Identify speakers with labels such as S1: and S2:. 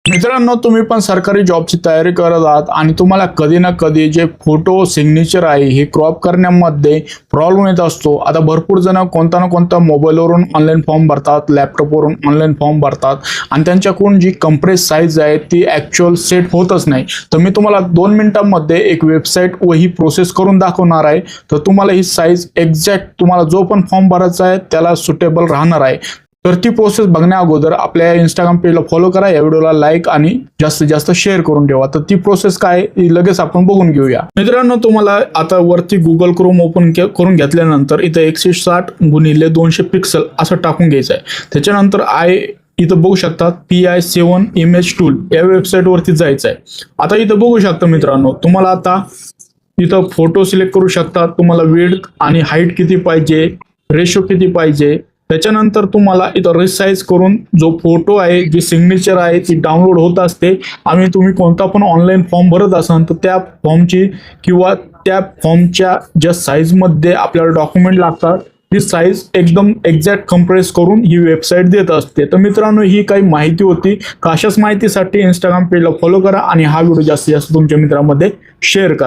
S1: मित्रांनो, तुम्ही पण सरकारी जॉबची तयारी करत आहात आणि तुम्हाला कधी ना कधी जे फोटो सिग्नेचर आहे हे क्रॉप करण्यामध्ये प्रॉब्लेम येत असतो। आता भरपूर जण कोणता ना कोणता मोबाईलवरून ऑनलाईन फॉर्म भरतात, लॅपटॉपवरून ऑनलाईन फॉर्म भरतात आणि त्यांच्याकडून जी कंप्रेस साईज आहे ती ॲक्च्युअल सेट होतच नाही। तर मी तुम्हाला 2 मिनिटांमध्ये एक वेबसाईट व ही प्रोसेस करून दाखवणार आहे। तर तुम्हाला ही साईज एक्झॅक्ट तुम्हाला जो पण फॉर्म भरायचा आहे त्याला सुटेबल राहणार आहे। तर ती प्रोसेस बघण्या अगोदर आपल्या इंस्टाग्राम पेजला फॉलो करा, या व्हिडिओला लाईक आणि जास्तीत जास्त शेअर करून ठेवा। तर ती प्रोसेस काय आहे लगेच आपण बघून घेऊया। मित्रांनो, तुम्हाला आता वरती गुगल क्रोम ओपन करून घेतल्यानंतर इथं 160x200 पिक्सल असं टाकून घ्यायचं आहे। त्याच्यानंतर इथं बघू शकता PI7 इमेज टूल या वेबसाईट वरती जायचं आहे। आता इथं बघू शकता मित्रांनो, तुम्हाला आता इथं फोटो सिलेक्ट करू शकता, तुम्हाला विड्थ आणि हाईट किती पाहिजे, रेशो किती पाहिजे। त्याच्यानंतर तुम्हाला इथं रिसाइज करून जो फोटो आहे, जी सिग्नेचर आहे ती डाउनलोड होत असते आणि तुम्ही कोणता पण ऑनलाईन फॉर्म भरत असाल तर त्या फॉर्मची किंवा त्या फॉर्मच्या ज्या साईजमध्ये आपल्याला डॉक्युमेंट लागतात ती साईज एकदम एक्झॅक्ट कंप्रेस करून ही वेबसाईट देत असते। तर मित्रांनो, ही काही माहिती होती। अशाच माहितीसाठी इंस्टाग्राम पेजला फॉलो करा आणि हा व्हिडिओ जास्तीत जास्त तुमच्या मित्रांमध्ये शेअर करा।